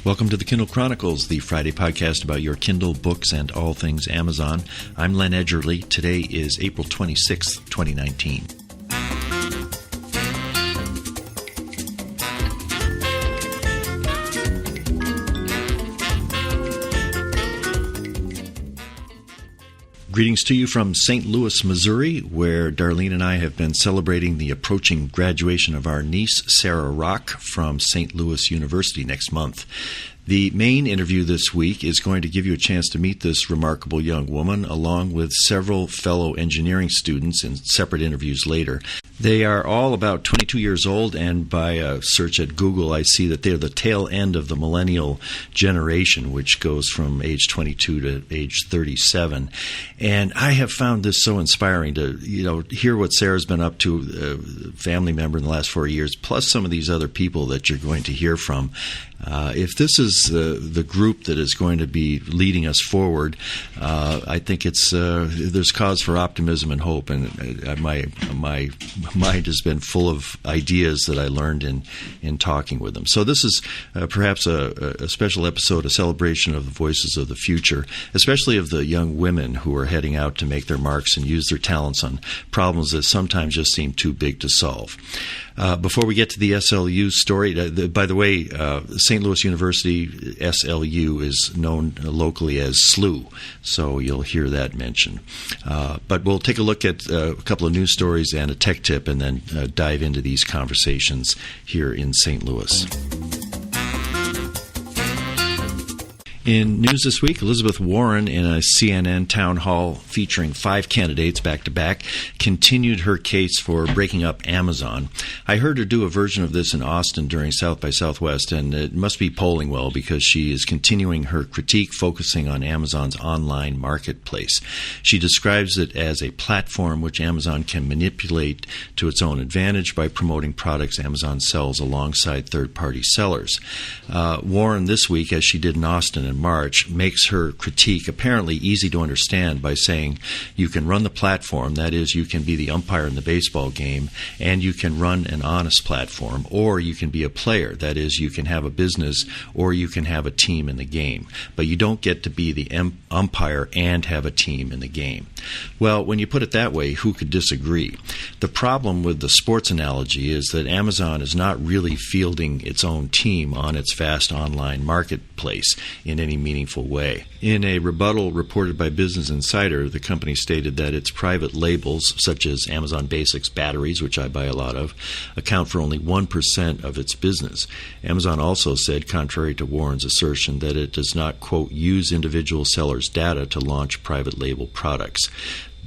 Welcome to the Kindle Chronicles, the Friday podcast about your Kindle, books, and all things Amazon. I'm Len Edgerly. Today is April 26th, 2019. Greetings to you from St. Louis, Missouri, where Darlene and I have been celebrating the approaching graduation of our niece, Sarah Rock, from St. Louis University next month. The main interview this week is going to give you a chance to meet this remarkable young woman, along with several fellow engineering students in separate interviews later. They are all about 22 years old, and by a search at Google, I see that they're the tail end of the millennial generation, which goes from age 22 to age 37. And I have found this so inspiring to, hear what Sarah's been up to, a family member in the last 4 years, plus some of these other people that you're going to hear from. If this is the group that is going to be leading us forward, I think there's cause for optimism and hope. And my mind has been full of ideas that I learned in talking with them. So this is perhaps a special episode, a celebration of the voices of the future, especially of the young women who are heading out to make their marks and use their talents on problems that sometimes just seem too big to solve. Before we get to the SLU story, by the way, St. Louis University SLU is known locally as SLU, so you'll hear that mentioned. But we'll take a look at a couple of news stories and a tech tip, and then dive into these conversations here in St. Louis. In news this week, Elizabeth Warren, in a CNN town hall featuring 5 candidates back-to-back, continued her case for breaking up Amazon. I heard her do a version of this in Austin during South by Southwest, and it must be polling well because she is continuing her critique focusing on Amazon's online marketplace. She describes it as a platform which Amazon can manipulate to its own advantage by promoting products Amazon sells alongside third-party sellers. Warren this week, as she did in Austin in March, makes her critique apparently easy to understand by saying you can run the platform, that is, you can be the umpire in the baseball game, and you can run an honest platform, or you can be a player, that is, you can have a business, or you can have a team in the game. But you don't get to be the umpire and have a team in the game. Well, when you put it that way, who could disagree? The problem with the sports analogy is that Amazon is not really fielding its own team on its vast online marketplace in any meaningful way. In a rebuttal reported by Business Insider, the company stated that its private labels, such as Amazon Basics batteries, which I buy a lot of, account for only 1% of its business. Amazon also said, contrary to Warren's assertion, that it does not, quote, use individual sellers' data to launch private label products.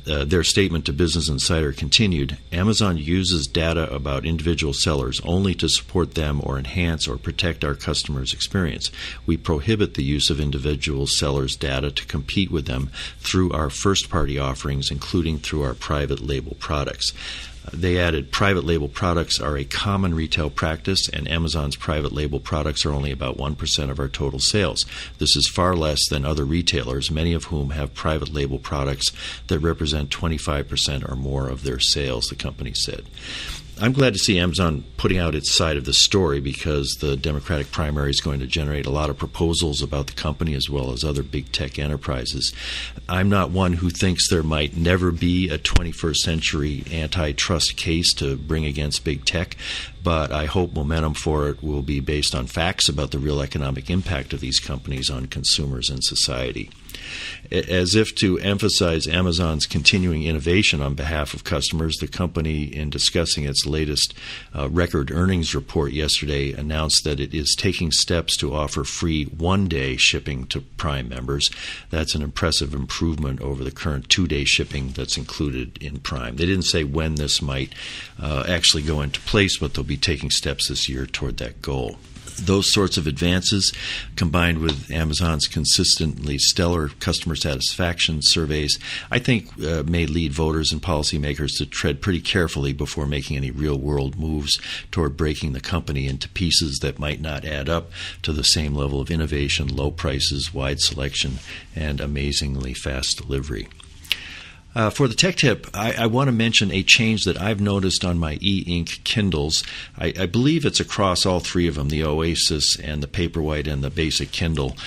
Their statement to Business Insider continued, Amazon uses data about individual sellers only to support them or enhance or protect our customers' experience. We prohibit the use of individual sellers' data to compete with them through our first-party offerings, including through our private label products. They added, private label products are a common retail practice, and Amazon's private label products are only about 1% of our total sales. This is far less than other retailers, many of whom have private label products that represent 25% or more of their sales, the company said. I'm glad to see Amazon putting out its side of the story because the Democratic primary is going to generate a lot of proposals about the company as well as other big tech enterprises. I'm not one who thinks there might never be a 21st century antitrust case to bring against big tech, but I hope momentum for it will be based on facts about the real economic impact of these companies on consumers and society. As if to emphasize Amazon's continuing innovation on behalf of customers, the company, in discussing its latest record earnings report yesterday, announced that it is taking steps to offer free one-day shipping to Prime members. That's an impressive improvement over the current 2-day shipping that's included in Prime. They didn't say when this might actually go into place, but they'll be taking steps this year toward that goal. Those sorts of advances, combined with Amazon's consistently stellar customer satisfaction surveys, I think may lead voters and policymakers to tread pretty carefully before making any real-world moves toward breaking the company into pieces that might not add up to the same level of innovation, low prices, wide selection, and amazingly fast delivery. For the tech tip, I want to mention a change that I've noticed on my e-ink Kindles. I believe it's across all three of them, the Oasis and the Paperwhite and the basic Kindle.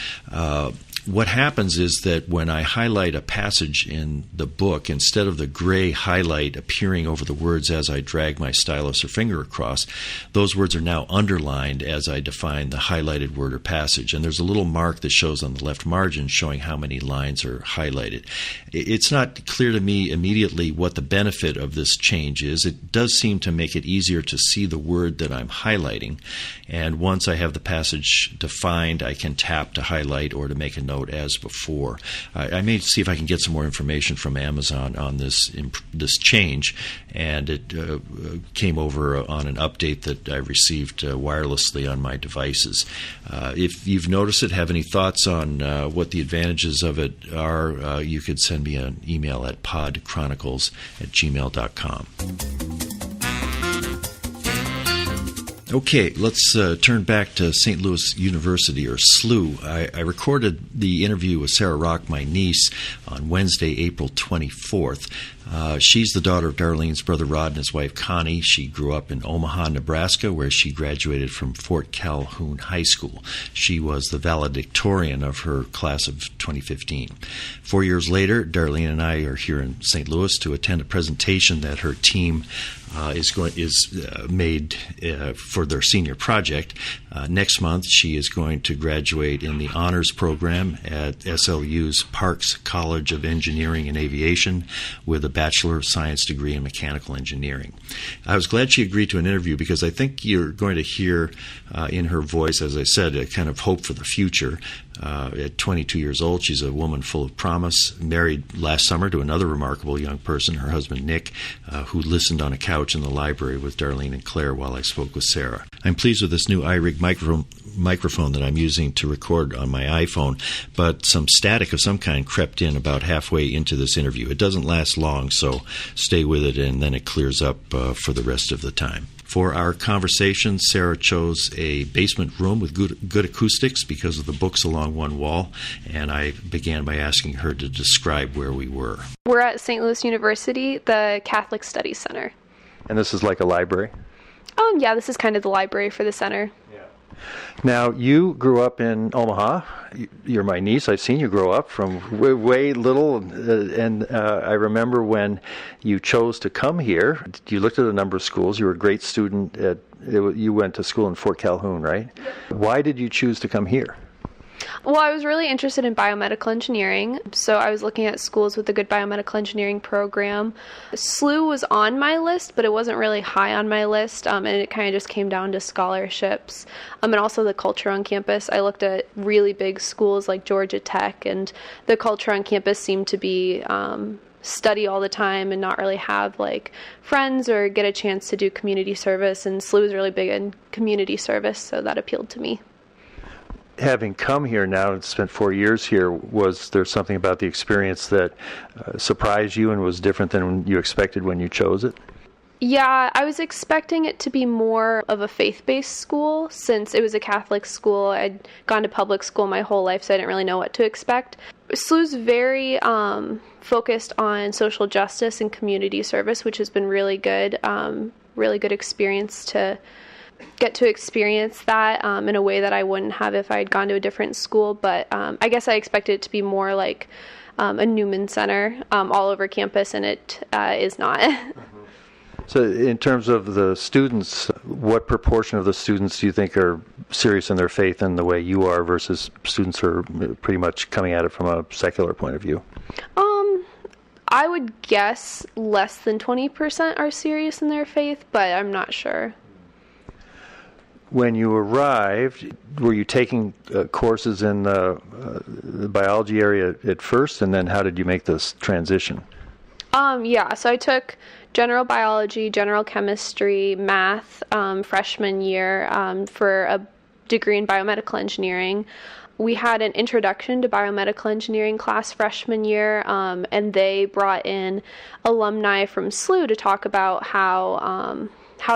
What happens is that when I highlight a passage in the book, instead of the gray highlight appearing over the words as I drag my stylus or finger across, those words are now underlined as I define the highlighted word or passage. And there's a little mark that shows on the left margin showing how many lines are highlighted. It's not clear to me immediately what the benefit of this change is. It does seem to make it easier to see the word that I'm highlighting. And once I have the passage defined, I can tap to highlight or to make a note as before. I may see if I can get some more information from Amazon on this change, and it came over on an update that I received wirelessly on my devices. If you've noticed it, have any thoughts on what the advantages of it are, you could send me an email at podchronicles@gmail.com. Okay, let's turn back to St. Louis University, or SLU. I recorded the interview with Sarah Rock, my niece, on Wednesday, April 24th. She's the daughter of Darlene's brother Rod and his wife Connie. She grew up in Omaha, Nebraska, where she graduated from Fort Calhoun High School. She was the valedictorian of her class of 2015. 4 years later, Darlene and I are here in St. Louis to attend a presentation that her team is made for their senior project. Next month, she is going to graduate in the honors program at SLU's Parks College of Engineering and Aviation with a Bachelor of Science degree in Mechanical Engineering. I was glad she agreed to an interview because I think you're going to hear in her voice, as I said, a kind of hope for the future. At 22 years old, she's a woman full of promise, married last summer to another remarkable young person, her husband Nick, who listened on a couch in the library with Darlene and Claire while I spoke with Sarah. I'm pleased with this new iRig microphone that I'm using to record on my iPhone, but some static of some kind crept in about halfway into this interview. It doesn't last long, so stay with it, and then it clears up for the rest of the time. For our conversation, Sarah chose a basement room with good acoustics because of the books along one wall, and I began by asking her to describe where we were. We're at St. Louis University, the Catholic Studies Center. And this is like a library? Yeah, this is kind of the library for the center. Now, you grew up in Omaha. You're my niece. I've seen you grow up from way little, and I remember when you chose to come here, you looked at a number of schools. You were a great student. You went to school in Fort Calhoun, right? Why did you choose to come here? Well, I was really interested in biomedical engineering, so I was looking at schools with a good biomedical engineering program. SLU was on my list, but it wasn't really high on my list, and it kind of just came down to scholarships. And also the culture on campus. I looked at really big schools like Georgia Tech, and the culture on campus seemed to be study all the time and not really have like friends or get a chance to do community service, and SLU is really big in community service, so that appealed to me. Having come here now and spent 4 years here, was there something about the experience that surprised you and was different than you expected when you chose it? Yeah, I was expecting it to be more of a faith-based school since it was a Catholic school. I'd gone to public school my whole life, so I didn't really know what to expect. SLU's very focused on social justice and community service, which has been really good experience to get to experience that in a way that I wouldn't have if I had gone to a different school. But I guess I expected it to be more like a Newman Center all over campus, and it is not. So in terms of the students, what proportion of the students do you think are serious in their faith in the way you are versus students who are pretty much coming at it from a secular point of view? I would guess less than 20% are serious in their faith, but I'm not sure. When you arrived, were you taking courses in the biology area at first, and then how did you make this transition? So I took general biology, general chemistry, math freshman year for a degree in biomedical engineering. We had an introduction to biomedical engineering class freshman year, and they brought in alumni from SLU to talk about how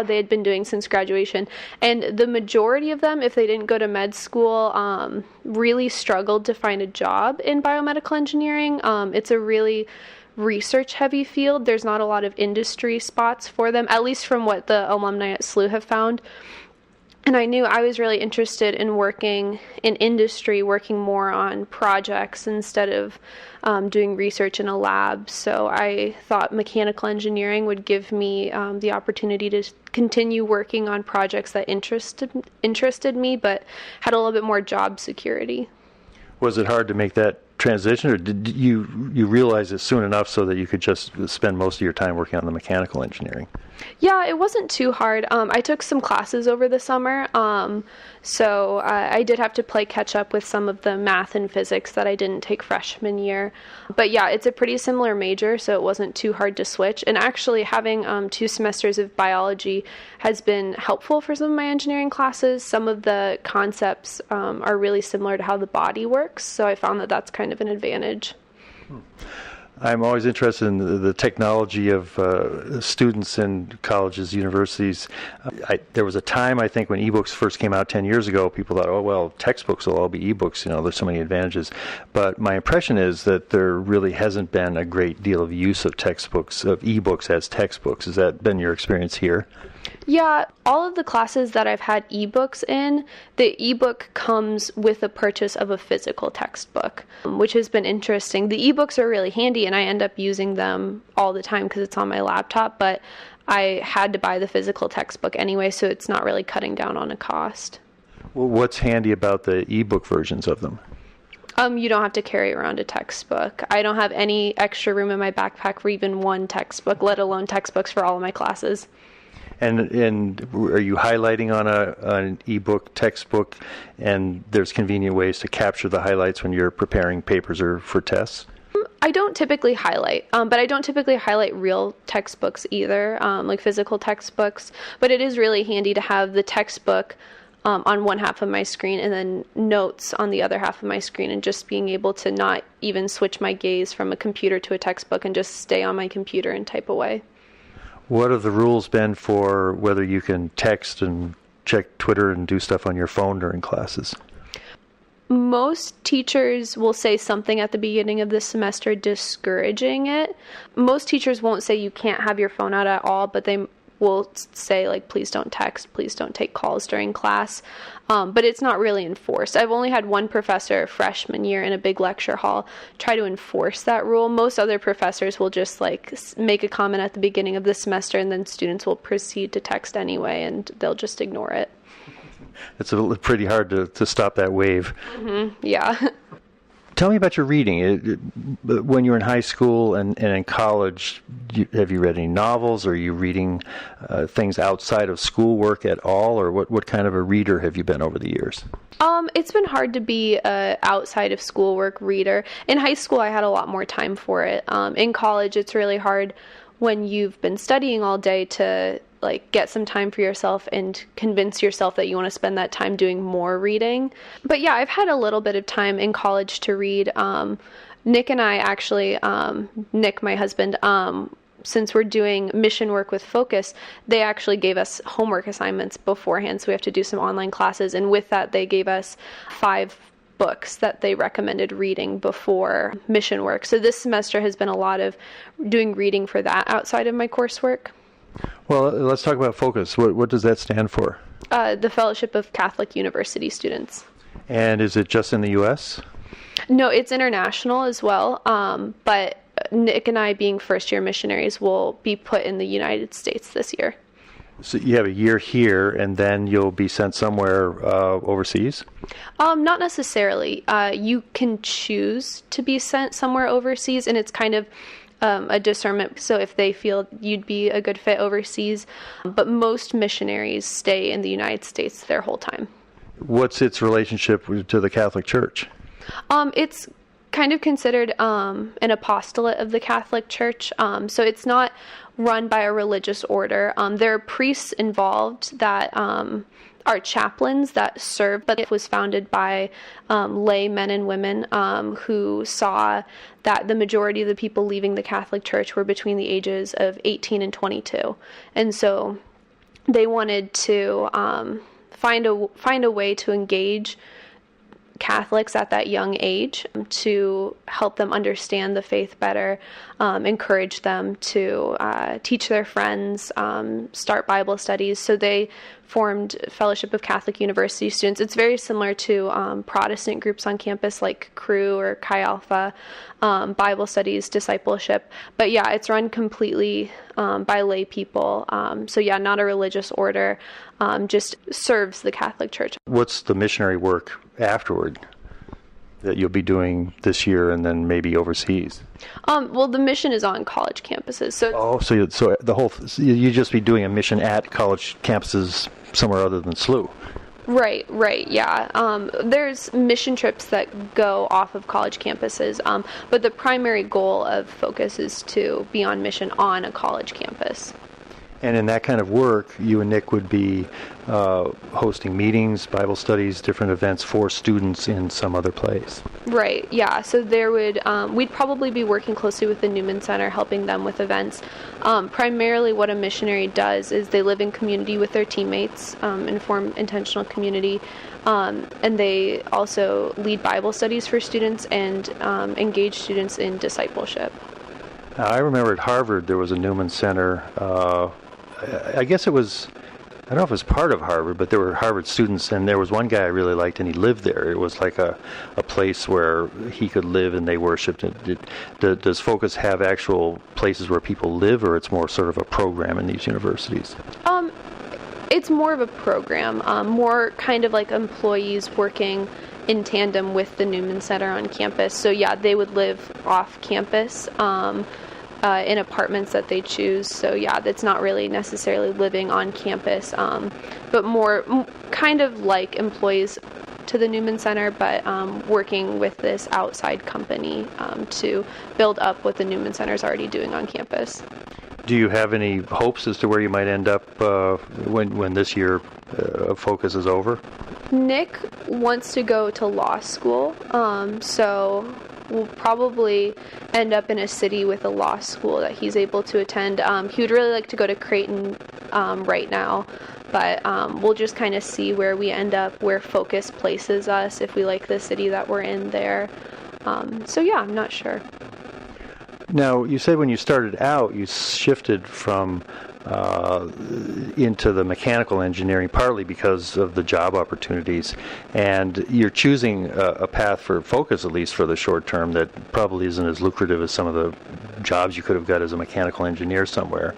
they had been doing since graduation. And the majority of them, if they didn't go to med school, really struggled to find a job in biomedical engineering. It's a really research heavy field. There's not a lot of industry spots for them, at least from what the alumni at SLU have found. And I knew I was really interested in working in industry, working more on projects instead of doing research in a lab. So I thought mechanical engineering would give me the opportunity to continue working on projects that interested me, but had a little bit more job security. Was it hard to make that transition, or did you realize it soon enough so that you could just spend most of your time working on the mechanical engineering? Yeah, it wasn't too hard. I took some classes over the summer, so I did have to play catch up with some of the math and physics that I didn't take freshman year. But yeah, it's a pretty similar major, so it wasn't too hard to switch. And actually, having 2 semesters of biology has been helpful for some of my engineering classes. Some of the concepts are really similar to how the body works, so I found that that's kind of an advantage. I'm always interested in the technology of students in colleges, universities. There was a time, I think, when ebooks first came out 10 years ago, people thought, oh, well, textbooks will all be ebooks. There's so many advantages. But my impression is that there really hasn't been a great deal of use of textbooks, of ebooks as textbooks. Has that been your experience here? Yeah, all of the classes that I've had ebooks in, the ebook comes with a purchase of a physical textbook, which has been interesting. The ebooks are really handy, and I end up using them all the time because it's on my laptop, but I had to buy the physical textbook anyway, so it's not really cutting down on a cost. Well, what's handy about the ebook versions of them? You don't have to carry around a textbook. I don't have any extra room in my backpack for even one textbook, let alone textbooks for all of my classes. And are you highlighting on an ebook textbook, and there's convenient ways to capture the highlights when you're preparing papers or for tests? I don't typically highlight, but I don't typically highlight real textbooks either, like physical textbooks. But it is really handy to have the textbook on one half of my screen and then notes on the other half of my screen, and just being able to not even switch my gaze from a computer to a textbook and just stay on my computer and type away. What have the rules been for whether you can text and check Twitter and do stuff on your phone during classes? Most teachers will say something at the beginning of the semester discouraging it. Most teachers won't say you can't have your phone out at all, but they will say, like, please don't text, please don't take calls during class. But it's not really enforced. I've only had one professor freshman year in a big lecture hall try to enforce that rule. Most other professors will just make a comment at the beginning of the semester, and then students will proceed to text anyway, and they'll just ignore it. It's pretty hard to stop that wave. Mm-hmm. Yeah. Tell me about your reading. When you were in high school and in college, have you read any novels? Or are you reading things outside of schoolwork at all? Or what kind of a reader have you been over the years? It's been hard to be an outside of schoolwork reader. In high school, I had a lot more time for it. In college, it's really hard when you've been studying all day to get some time for yourself and convince yourself that you want to spend that time doing more reading. But yeah, I've had a little bit of time in college to read. Nick and I actually, Nick, my husband, since we're doing mission work with Focus, they actually gave us homework assignments beforehand, so we have to do some online classes, and with that they gave us 5 books that they recommended reading before mission work. So this semester has been a lot of doing reading for that outside of my coursework. Well, let's talk about Focus. What does that stand for? The Fellowship of Catholic University Students. And is it just in the U.S.? No, it's international as well, but Nick and I, being first-year missionaries, will be put in the United States this year. So you have a year here, and then you'll be sent somewhere overseas? Not necessarily. You can choose to be sent somewhere overseas, and it's kind of a discernment. So if they feel you'd be a good fit overseas, but most missionaries stay in the United States their whole time. What's its relationship to the Catholic Church? It's kind of considered an apostolate of the Catholic Church. So it's not run by a religious order. There are priests involved that are chaplains that serve, but it was founded by lay men and women who saw that the majority of the people leaving the Catholic Church were between the ages of 18 and 22. And so they wanted to find a way to engage Catholics at that young age to help them understand the faith better, encourage them to teach their friends, start Bible studies. So they formed Fellowship of Catholic University Students. It's very similar to Protestant groups on campus like Cru or Chi Alpha, Bible studies, discipleship. But yeah, it's run completely by lay people. So yeah, not a religious order, just serves the Catholic Church. What's the missionary work afterward that you'll be doing this year and then maybe overseas? Well, the mission is on college campuses. So you just be doing a mission at college campuses somewhere other than SLU. Right, yeah. There's mission trips that go off of college campuses, but the primary goal of focus is to be on mission on a college campus. And in that kind of work, you and Nick would be hosting meetings, Bible studies, different events for students in some other place. Right, yeah. So there would, we'd probably be working closely with the Newman Center, helping them with events. Primarily what a missionary does is they live in community with their teammates and form intentional community. And they also lead Bible studies for students and engage students in discipleship. I remember at Harvard there was a Newman Center. I guess it was, I don't know if it was part of Harvard, but there were Harvard students, and there was one guy I really liked, and he lived there. It was like a place where he could live and they worshipped. Does Focus have actual places where people live, or it's more sort of a program in these universities? It's more of a program, more kind of like employees working in tandem with the Newman Center on campus. So yeah, they would live off campus in apartments that they choose. So yeah, that's not really necessarily living on campus, but more kind of like employees to the Newman Center, but working with this outside company to build up what the Newman Center is already doing on campus. Do you have any hopes as to where you might end up when this year of Focus is over? Nick wants to go to law school, so we'll probably end up in a city with a law school that he's able to attend. He would really like to go to Creighton right now, but we'll just kind of see where we end up, where Focus places us, if we like the city that we're in there. So yeah, I'm not sure. Now, you said when you started out, you shifted from into the mechanical engineering, partly because of the job opportunities, and you're choosing a path for Focus, at least for the short term, that probably isn't as lucrative as some of the jobs you could have got as a mechanical engineer somewhere.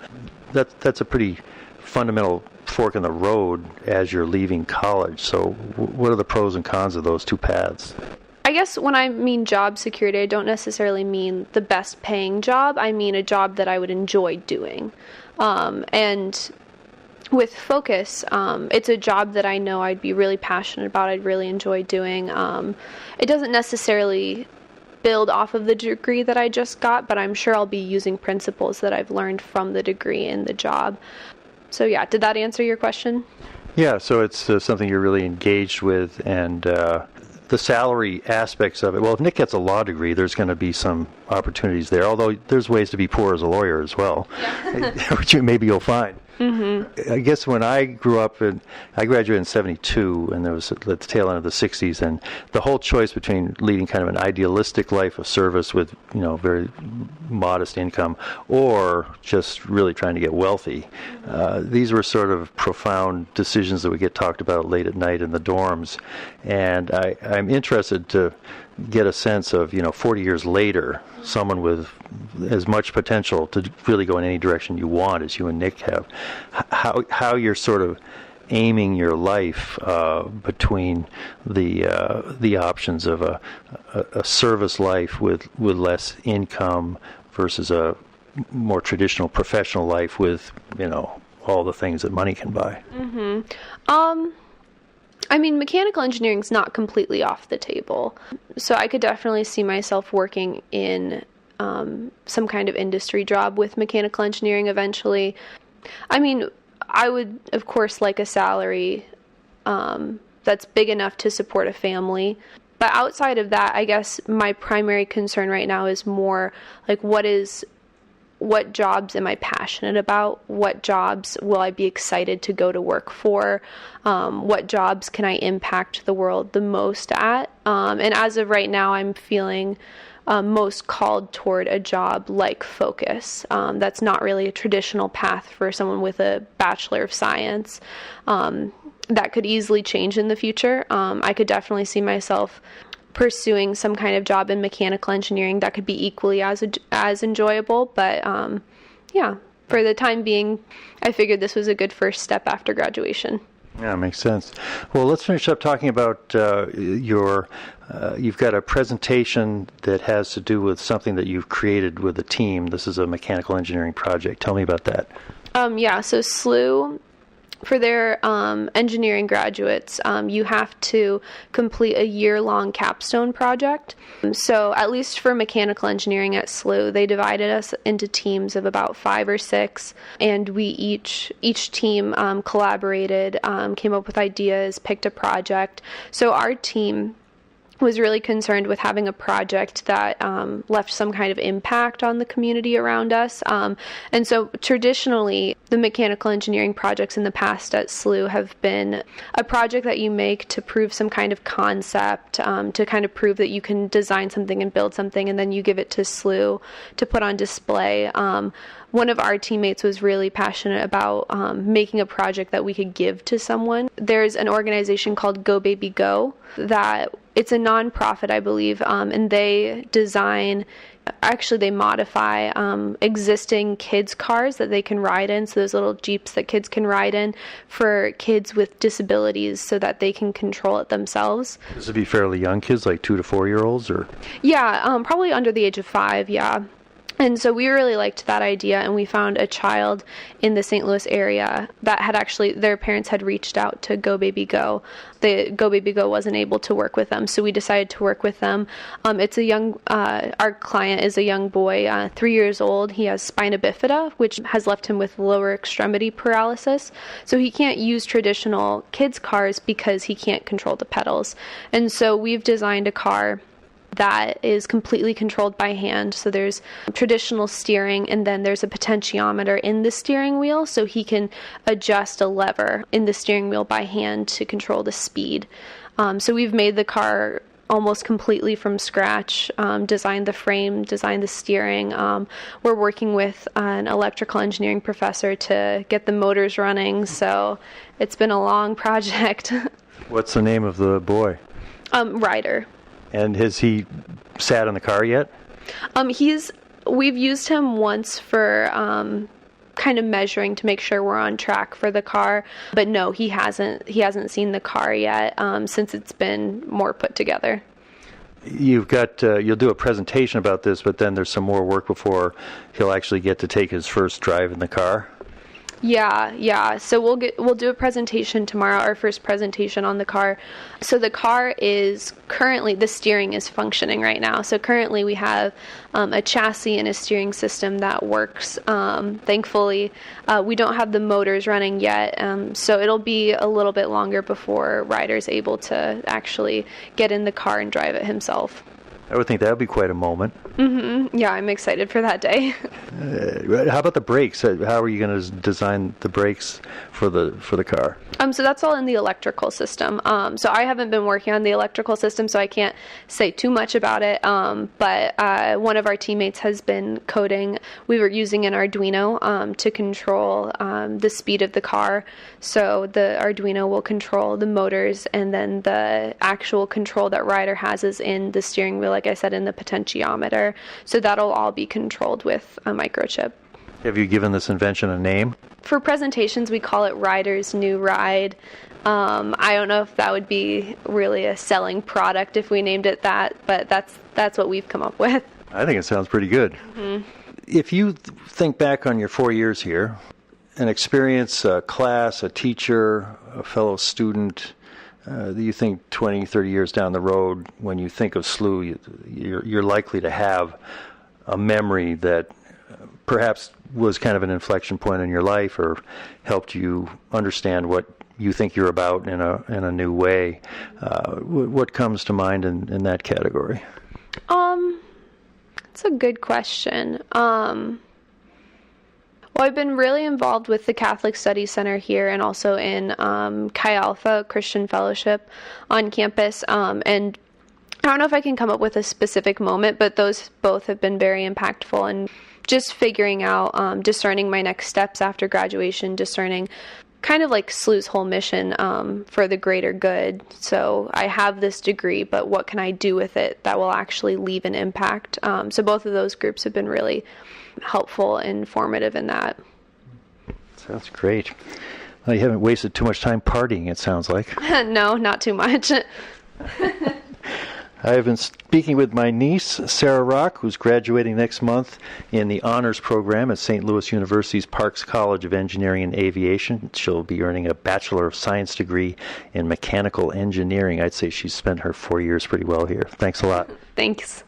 That's a pretty fundamental fork in the road as you're leaving college. So what are the pros and cons of those two paths? I guess when I mean job security, I don't necessarily mean the best paying job. I mean a job that I would enjoy doing. And with Focus, it's a job that I know I'd be really passionate about, I'd really enjoy doing. It doesn't necessarily build off of the degree that I just got, but I'm sure I'll be using principles that I've learned from the degree in the job. So yeah, did that answer your question? Yeah, so it's something you're really engaged with, and the salary aspects of it. Well, if Nick gets a law degree, there's going to be some opportunities there, although there's ways to be poor as a lawyer as well, yeah. Which maybe you'll find. Mm-hmm. I guess when I grew up, I graduated in 72, and there was at the tail end of the 60s, and the whole choice between leading kind of an idealistic life of service with, very modest income, or just really trying to get wealthy. These were sort of profound decisions that would get talked about late at night in the dorms, and I'm interested to get a sense of, 40 years later, someone with as much potential to really go in any direction you want as you and Nick have, how you're sort of aiming your life between the options of a service life with less income versus a more traditional professional life with, all the things that money can buy. Mm-hmm. I mean, mechanical engineering is not completely off the table. So I could definitely see myself working in some kind of industry job with mechanical engineering eventually. I mean, I would, of course, like a salary that's big enough to support a family. But outside of that, I guess my primary concern right now is more like what is what jobs am I passionate about? What jobs will I be excited to go to work for? What jobs can I impact the world the most at? And as of right now, I'm feeling most called toward a job like Focus. That's not really a traditional path for someone with a Bachelor of Science. That could easily change in the future. I could definitely see myself pursuing some kind of job in mechanical engineering that could be equally as enjoyable. But yeah, for the time being, I figured this was a good first step after graduation. Yeah, makes sense. Well, let's finish up talking about you've got a presentation that has to do with something that you've created with a team. This is a mechanical engineering project. Tell me about that. Yeah, so SLU, for their engineering graduates, you have to complete a year-long capstone project. So at least for mechanical engineering at SLU, they divided us into teams of about 5 or 6, and we each team collaborated, came up with ideas, picked a project. So our team was really concerned with having a project that left some kind of impact on the community around us. And so traditionally, the mechanical engineering projects in the past at SLU have been a project that you make to prove some kind of concept, to kind of prove that you can design something and build something, and then you give it to SLU to put on display. One of our teammates was really passionate about making a project that we could give to someone. There's an organization called Go Baby Go that it's a nonprofit, I believe, and they modify existing kids' cars that they can ride in, so those little Jeeps that kids can ride in for kids with disabilities so that they can control it themselves. This would be fairly young kids, like 2 to 4 year olds, or? Yeah, probably under the age of 5, yeah. And so we really liked that idea, and we found a child in the St. Louis area that had actually, their parents had reached out to Go Baby Go. The Go Baby Go wasn't able to work with them, so we decided to work with them. It's a young, our client is a young boy, 3 years old. He has spina bifida, which has left him with lower extremity paralysis. So he can't use traditional kids' cars because he can't control the pedals. And so we've designed a car that is completely controlled by hand. So there's traditional steering, and then there's a potentiometer in the steering wheel, so he can adjust a lever in the steering wheel by hand to control the speed. So we've made the car almost completely from scratch, designed the frame, designed the steering. We're working with an electrical engineering professor to get the motors running, so it's been a long project. What's the name of the boy? Ryder. And has he sat in the car yet? We've used him once for kind of measuring to make sure we're on track for the car, but no, he hasn't seen the car yet, since it's been more put together. You'll do a presentation about this, but then there's some more work before he'll actually get to take his first drive in the car. Yeah. So we'll do a presentation tomorrow, our first presentation on the car. So the car is currently, the steering is functioning right now. So currently we have a chassis and a steering system that works. Thankfully, we don't have the motors running yet, so it'll be a little bit longer before Ryder's able to actually get in the car and drive it himself. I would think that would be quite a moment. Mm-hmm. Yeah, I'm excited for that day. How about the brakes? How are you going to design the brakes for the car? So that's all in the electrical system. So I haven't been working on the electrical system, so I can't say too much about it. But one of our teammates has been coding. We were using an Arduino to control the speed of the car. So the Arduino will control the motors, and then the actual control that Ryder has is in the steering wheel, like I said, in the potentiometer. So that'll all be controlled with a microchip. Have you given this invention a name? For presentations, we call it Ryder's New Ride. I don't know if that would be really a selling product if we named it that, but that's what we've come up with. I think it sounds pretty good. Mm-hmm. If you think back on your 4 years here, an experience, a class, a teacher, a fellow student, you think 20, 30 years down the road, when you think of SLU, you're likely to have a memory that perhaps was kind of an inflection point in your life or helped you understand what you think you're about in a new way. What comes to mind in that category? That's a good question. Well, I've been really involved with the Catholic Studies Center here and also in Chi Alpha Christian Fellowship on campus. And I don't know if I can come up with a specific moment, but those both have been very impactful, and just figuring out, discerning my next steps after graduation, discerning kind of like SLU's whole mission for the greater good. So I have this degree, but what can I do with it that will actually leave an impact? So both of those groups have been really helpful and informative in that. Sounds great. Well, you haven't wasted too much time partying, it sounds like. No, not too much. I have been speaking with my niece, Sarah Rock, who's graduating next month in the honors program at St. Louis University's Parks College of Engineering and Aviation. She'll be earning a Bachelor of Science degree in mechanical engineering. I'd say she's spent her 4 years pretty well here. Thanks a lot. Thanks.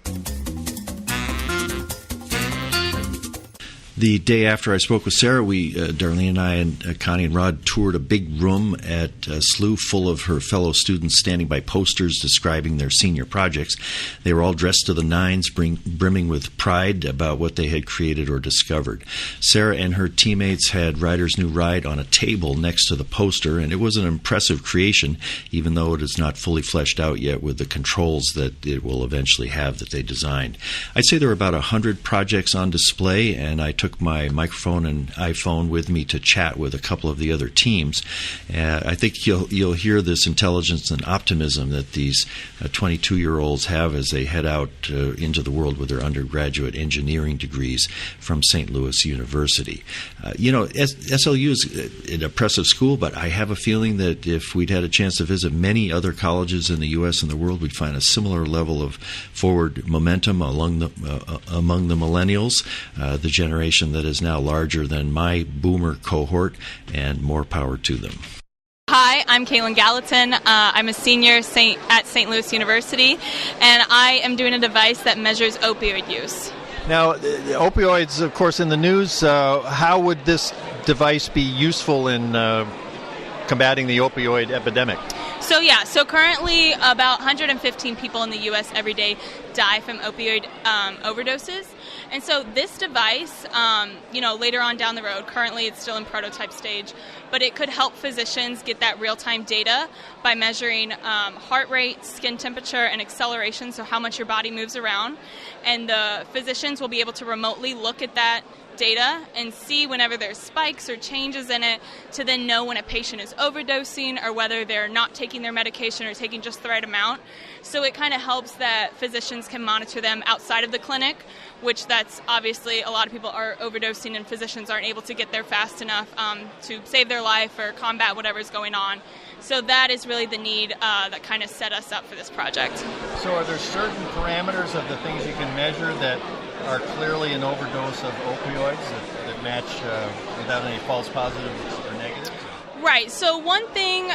The day after I spoke with Sarah, Darlene and I and Connie and Rod toured a big room at SLU full of her fellow students standing by posters describing their senior projects. They were all dressed to the nines, brimming with pride about what they had created or discovered. Sarah and her teammates had Writer's New Ride on a table next to the poster, and it was an impressive creation, even though it is not fully fleshed out yet with the controls that it will eventually have that they designed. I'd say there were about 100 projects on display, and I took my microphone and iPhone with me to chat with a couple of the other teams. I think you'll hear this intelligence and optimism that these 22-year-olds have as they head out into the world with their undergraduate engineering degrees from St. Louis University. SLU is an impressive school, but I have a feeling that if we'd had a chance to visit many other colleges in the U.S. and the world, we'd find a similar level of forward momentum among the millennials, the generation that is now larger than my boomer cohort, and more power to them. Hi, I'm Kaitlin Gallatin. I'm a senior at St. Louis University, and I am doing a device that measures opioid use. Now, opioids, of course, in the news. How would this device be useful in combating the opioid epidemic? So currently about 115 people in the U.S. every day die from opioid overdoses. And so this device, later on down the road, currently it's still in prototype stage, but it could help physicians get that real-time data by measuring heart rate, skin temperature, and acceleration, so how much your body moves around. And the physicians will be able to remotely look at that data and see whenever there's spikes or changes in it, to then know when a patient is overdosing or whether they're not taking their medication or taking just the right amount. So it kind of helps that physicians can monitor them outside of the clinic, which that's obviously a lot of people are overdosing and physicians aren't able to get there fast enough to save their life or combat whatever's going on. So that is really the need that kind of set us up for this project. So are there certain parameters of the things you can measure that are clearly an overdose of opioids that match without any false positives or negatives? Right. So one thing,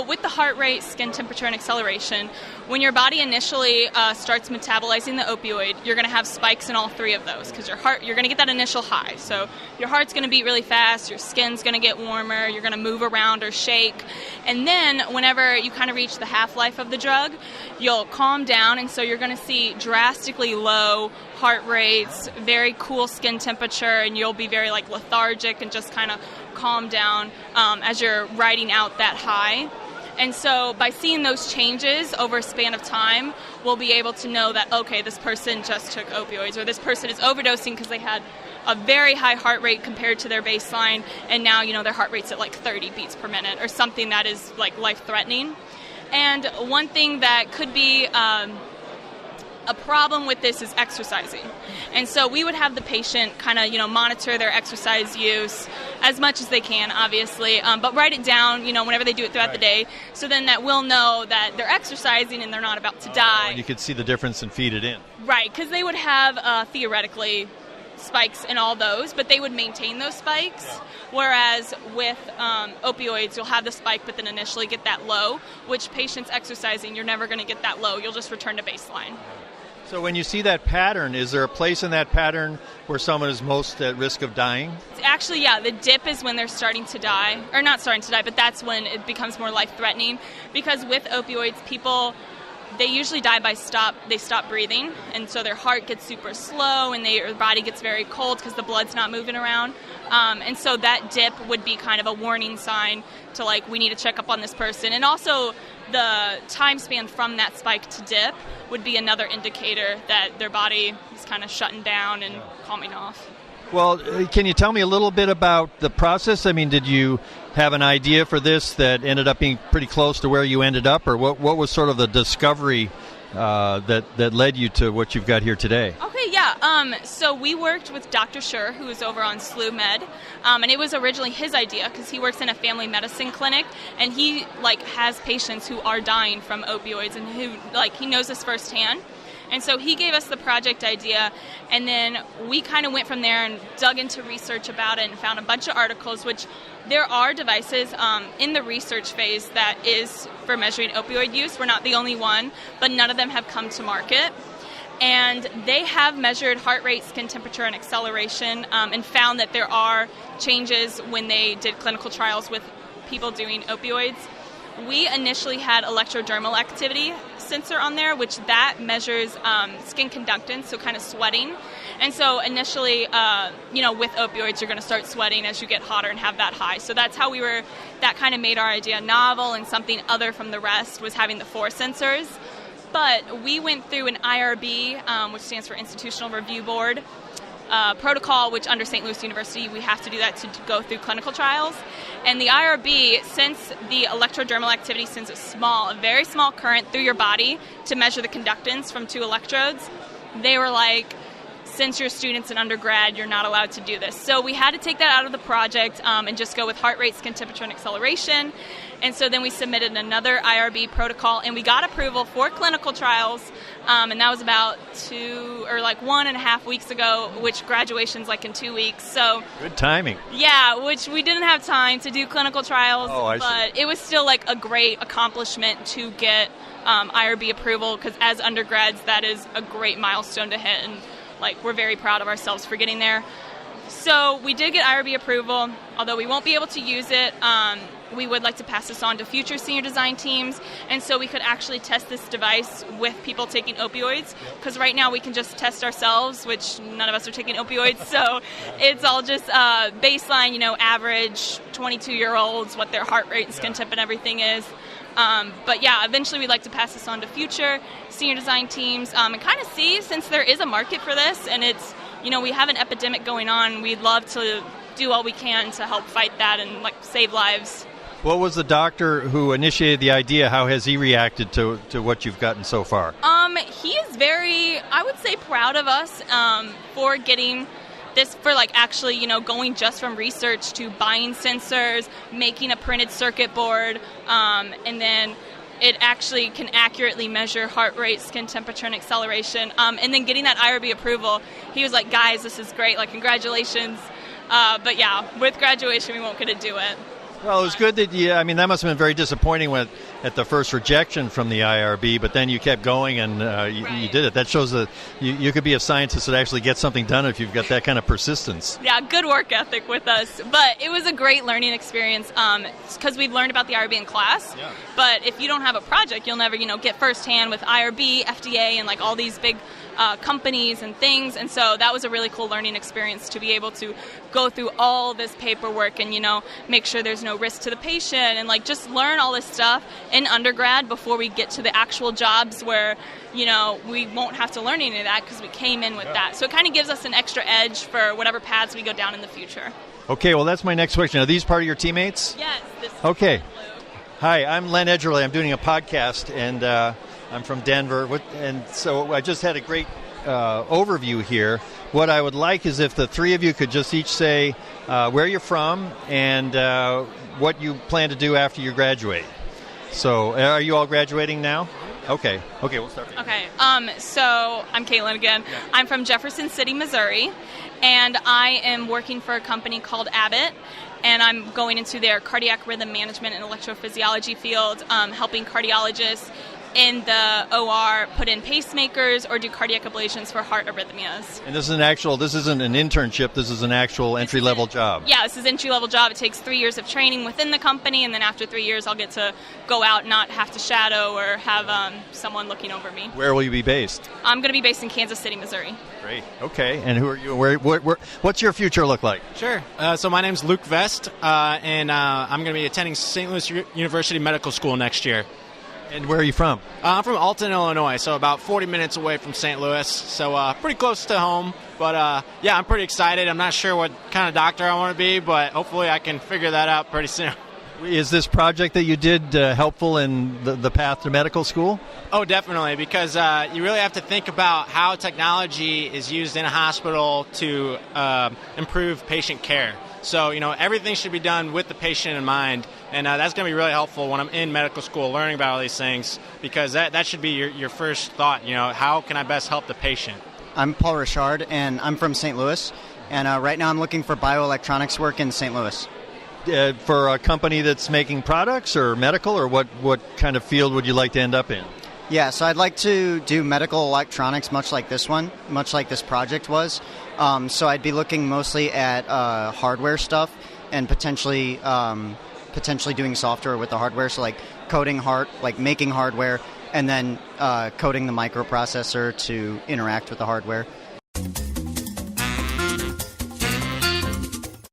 with the heart rate, skin temperature, and acceleration, when your body initially starts metabolizing the opioid, you're going to have spikes in all three of those because you're going to get that initial high. So your heart's going to beat really fast, your skin's going to get warmer, you're going to move around or shake. And then whenever you kind of reach the half-life of the drug, you'll calm down, and so you're going to see drastically low heart rates, very cool skin temperature, and you'll be very lethargic and just kind of calm down as you're riding out that high. And so by seeing those changes over a span of time, we'll be able to know that, okay, this person just took opioids, or this person is overdosing because they had a very high heart rate compared to their baseline, and now, their heart rate's at 30 beats per minute, or something that is life-threatening. And one thing that could be a problem with this is exercising. And so we would have the patient kind of, monitor their exercise use as much as they can, obviously, but write it down, whenever they do it throughout the day, so then that we'll know that they're exercising and they're not about to die. You could see the difference and feed it in. Right, because they would have, theoretically, spikes in all those, but they would maintain those spikes, whereas with opioids, you'll have the spike but then initially get that low, which patients exercising, you're never going to get that low. You'll just return to baseline. So when you see that pattern, is there a place in that pattern where someone is most at risk of dying? Actually, yeah, the dip is when they're starting to die, or not starting to die, but that's when it becomes more life-threatening, because with opioids, people they usually die by they stop breathing, and so their heart gets super slow, and their body gets very cold because the blood's not moving around. And so that dip would be kind of a warning sign to, like, we need to check up on this person. And also the time span from that spike to dip would be another indicator that their body is kind of shutting down and calming off. Well, can you tell me a little bit about the process? I mean, did you have an idea for this that ended up being pretty close to where you ended up, or what was sort of the discovery that led you to what you've got here today? Okay, yeah. So we worked with Dr. Schur, who is over on SLU Med, and it was originally his idea because he works in a family medicine clinic, and he has patients who are dying from opioids, and who he knows this firsthand. And so he gave us the project idea, and then we kind of went from there and dug into research about it and found a bunch of articles, which there are devices in the research phase that is for measuring opioid use. We're not the only one, but none of them have come to market. And they have measured heart rate, skin temperature, and acceleration, and found that there are changes when they did clinical trials with people doing opioids. We initially had electrodermal activity sensor on there, which that measures skin conductance, so kind of sweating. And so initially, with opioids, you're going to start sweating as you get hotter and have that high. So that's how that kind of made our idea novel, and something other from the rest was having the 4 sensors. But we went through an IRB, which stands for Institutional Review Board, protocol, which under St. Louis University, we have to do that to go through clinical trials. And the IRB, since the electrodermal activity sends a very small current through your body to measure the conductance from 2 electrodes, they were like, since you're students in undergrad, you're not allowed to do this. So we had to take that out of the project and just go with heart rate, skin temperature, and acceleration. And so then we submitted another IRB protocol, and we got approval for clinical trials, and that was about 1.5 weeks ago, which graduation's in 2 weeks. So good timing. Yeah, which we didn't have time to do clinical trials, but it was still a great accomplishment to get IRB approval, because as undergrads, that is a great milestone to hit, and we're very proud of ourselves for getting there. So we did get IRB approval, although we won't be able to use it. We would like to pass this on to future senior design teams, and so we could actually test this device with people taking opioids, because right now we can just test ourselves, which none of us are taking opioids, so it's all just baseline, average 22-year-olds, what their heart rate and skin temp and everything is. But yeah, eventually we'd like to pass this on to future senior design teams and kind of see, since there is a market for this, and it's, we have an epidemic going on, we'd love to do all we can to help fight that and save lives. What was the doctor who initiated the idea? How has he reacted to what you've gotten so far? He is very, I would say, proud of us for getting this, for actually, going just from research to buying sensors, making a printed circuit board, and then it actually can accurately measure heart rate, skin temperature, and acceleration. And then getting that IRB approval, he was like, guys, this is great, congratulations. But yeah, with graduation, we won't get to do it. Well, it was good that that must have been very disappointing at the first rejection from the IRB, but then you kept going and you did it. That shows that you could be a scientist that actually gets something done if you've got that kind of persistence. Yeah, good work ethic with us. But it was a great learning experience because we've learned about the IRB in class. Yeah. But if you don't have a project, you'll never, get firsthand with IRB, FDA, and all these big companies and things. And so that was a really cool learning experience to be able to go through all this paperwork and, make sure there's no risk to the patient and just learn all this stuff in undergrad before we get to the actual jobs where, we won't have to learn any of that because we came in with that. So it kind of gives us an extra edge for whatever paths we go down in the future. Okay, well, that's my next question. Are these part of your teammates? Yes. Okay. Hi, I'm Len Edgerly. I'm doing a podcast, and I'm from Denver. And so I just had a great overview here. What I would like is if the three of you could just each say where you're from and what you plan to do after you graduate. So are you all graduating now? Okay, we'll start. Okay, so I'm Kaitlin again. Yeah. I'm from Jefferson City, Missouri, and I am working for a company called Abbott, and I'm going into their cardiac rhythm management and electrophysiology field, helping cardiologists in the OR put in pacemakers or do cardiac ablations for heart arrhythmias. And this isn't an internship, this is an actual entry-level job. Yeah, this is an entry-level job. It takes 3 years of training within the company, and then after 3 years I'll get to go out and not have to shadow or have someone looking over me. Where will you be based? I'm going to be based in Kansas City, Missouri. Great. Okay. And who are you? What's your future look like? Sure. So my name's Luke Vest, and I'm going to be attending St. Louis University Medical School next year. And where are you from? I'm from Alton, Illinois, so about 40 minutes away from St. Louis, so pretty close to home. But, yeah, I'm pretty excited. I'm not sure what kind of doctor I want to be, but hopefully I can figure that out pretty soon. Is this project that you did helpful in the path to medical school? Oh, definitely, because you really have to think about how technology is used in a hospital to improve patient care. So, everything should be done with the patient in mind, and that's going to be really helpful when I'm in medical school learning about all these things, because that should be your first thought, how can I best help the patient? I'm Paul Richard, and I'm from St. Louis, and right now I'm looking for bioelectronics work in St. Louis. For a company that's making products or medical, or what kind of field would you like to end up in? Yeah, so I'd like to do medical electronics much like this project was. So I'd be looking mostly at hardware stuff and potentially doing software with the hardware, so like making hardware and then coding the microprocessor to interact with the hardware.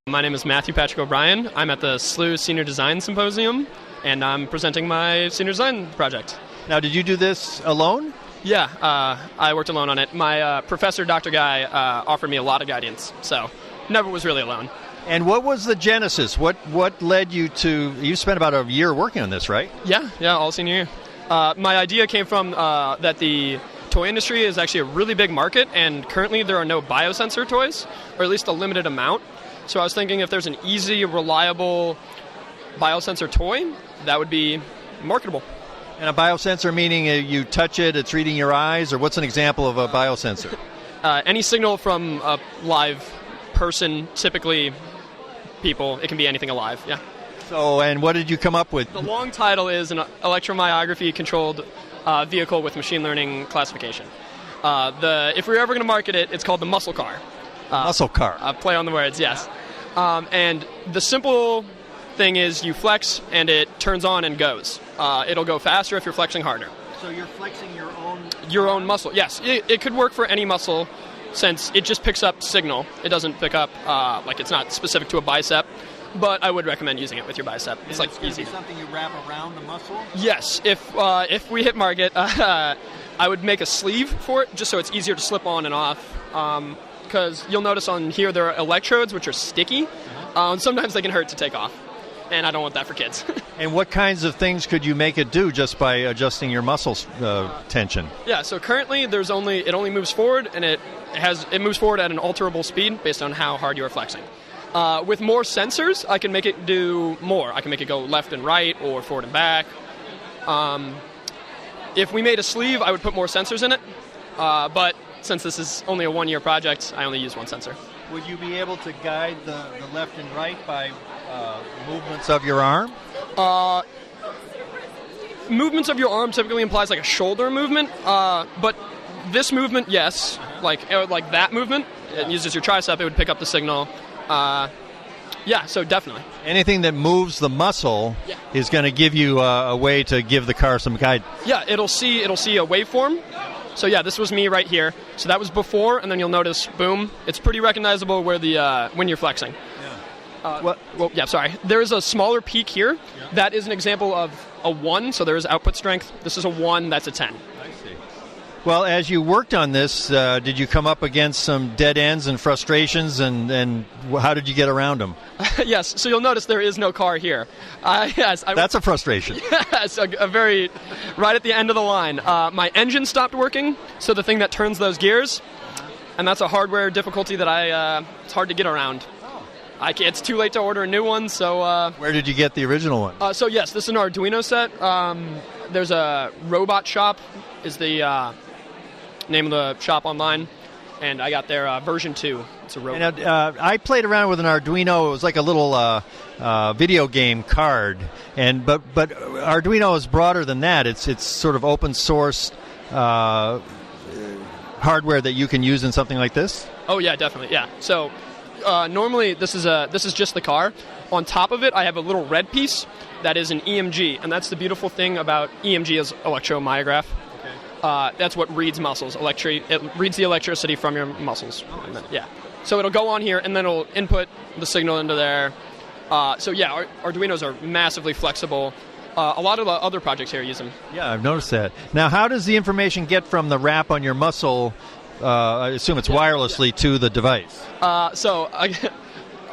My name is Matthew Patrick O'Brien. I'm at the SLU Senior Design Symposium, and I'm presenting my senior design project. Now, did you do this alone? Yeah, I worked alone on it. My professor, Dr. Guy, offered me a lot of guidance, so never was really alone. And what was the genesis? What led you to... You spent about a year working on this, right? Yeah, all senior year. My idea came from that the toy industry is actually a really big market, and currently there are no biosensor toys, or at least a limited amount. So I was thinking if there's an easy, reliable biosensor toy, that would be marketable. And a biosensor meaning you touch it, it's reading your eyes, or what's an example of a biosensor? Any signal from a live person, typically people. It can be anything alive, yeah. So, and what did you come up with? The long title is an electromyography-controlled vehicle with machine learning classification. If we're ever going to market it, it's called the muscle car. Muscle car. Play on the words, yes. And the simple thing is you flex and it turns on and goes. It'll go faster if you're flexing harder. So you're flexing your own muscle. Yes, it could work for any muscle since it just picks up signal. It doesn't pick up it's not specific to a bicep. But I would recommend using it with your bicep. It's easy. Be something you wrap around the muscle? Yes. If we hit market, I would make a sleeve for it just so it's easier to slip on and off. Because you'll notice on here there are electrodes which are sticky. And sometimes they can hurt to take off. And I don't want that for kids. And what kinds of things could you make it do just by adjusting your muscle tension? Yeah, so currently it only moves forward, and it moves forward at an alterable speed based on how hard you are flexing. With more sensors, I can make it do more. I can make it go left and right or forward and back. If we made a sleeve, I would put more sensors in it. But since this is only a one-year project, I only use one sensor. Would you be able to guide the left and right by movements of your arm? Movements of your arm typically implies like a shoulder movement. But this movement, yes. Like that movement, it uses your tricep, it would pick up the signal. Yeah, so definitely. Anything that moves the muscle is going to give you a way to give the car some guidance. Yeah, it'll see a waveform. So yeah, this was me right here. So that was before, and then you'll notice, boom. It's pretty recognizable where when you're flexing. Yeah. Sorry. There is a smaller peak here. Yeah. That is an example of a 1, so there is output strength. This is a 1, that's a 10. I see. Well, as you worked on this, did you come up against some dead ends and frustrations, and how did you get around them? Yes, so you'll notice there is no car here. That's a frustration. Yes, a very, right at the end of the line. My engine stopped working, so the thing that turns those gears, and that's a hardware difficulty that it's hard to get around. It's too late to order a new one, so... Where did you get the original one? So yes, this is an Arduino set. There's a Robot Shop, is the name of the shop online, and I got their version 2. It's a robot. And, I played around with an Arduino. It was like a little video game card, but Arduino is broader than that. It's sort of open source hardware that you can use in something like this. Oh yeah, definitely. Yeah. So normally this is just the car. On top of it, I have a little red piece that is an EMG, and that's the beautiful thing about EMG is electromyograph. That's what reads muscles. It reads the electricity from your muscles. And then, yeah. So it'll go on here, and then it'll input the signal into there. Arduinos are massively flexible. A lot of the other projects here use them. Yeah, I've noticed that. Now, how does the information get from the wrap on your muscle, I assume it's wirelessly, to the device?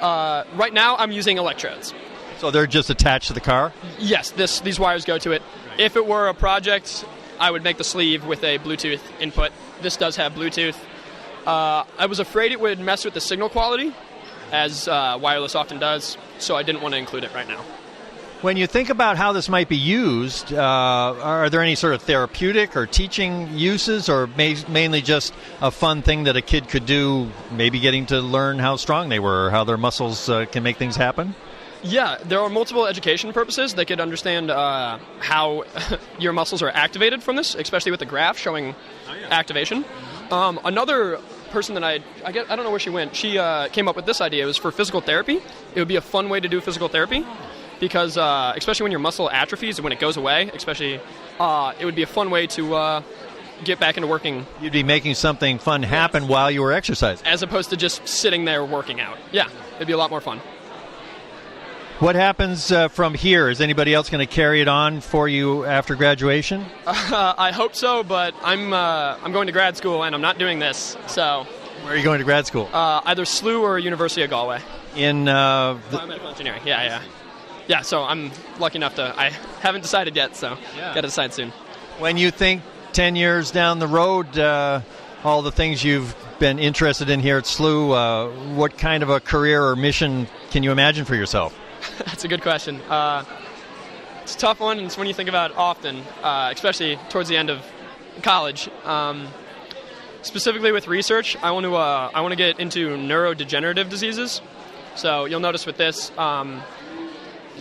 Right now I'm using electrodes. So they're just attached to the car? Yes, these wires go to it. Right. If it were a project, I would make the sleeve with a Bluetooth input. This does have Bluetooth. I was afraid it would mess with the signal quality, as wireless often does, so I didn't want to include it right now. When you think about how this might be used, are there any sort of therapeutic or teaching uses, or mainly just a fun thing that a kid could do, maybe getting to learn how strong they were or how their muscles can make things happen? Yeah, there are multiple education purposes. They could understand how your muscles are activated from this, especially with the graph showing activation. Another person that I don't know where she went. She came up with this idea. It was for physical therapy. It would be a fun way to do physical therapy. Because especially when your muscle atrophies and when it goes away, it would be a fun way to get back into working. You'd be making something fun happen while you were exercising. As opposed to just sitting there working out. Yeah, it'd be a lot more fun. What happens from here? Is anybody else going to carry it on for you after graduation? I hope so, but I'm going to grad school and I'm not doing this. So. Where are you going to grad school? Either SLU or University of Galway. In biomedical engineering. Yeah. Yeah, so I'm lucky enough I haven't decided yet, so got to decide soon. When you think 10 years down the road, all the things you've been interested in here at SLU, what kind of a career or mission can you imagine for yourself? That's a good question. It's a tough one, and it's one you think about often, especially towards the end of college. Specifically with research, I want to get into neurodegenerative diseases. So you'll notice with this,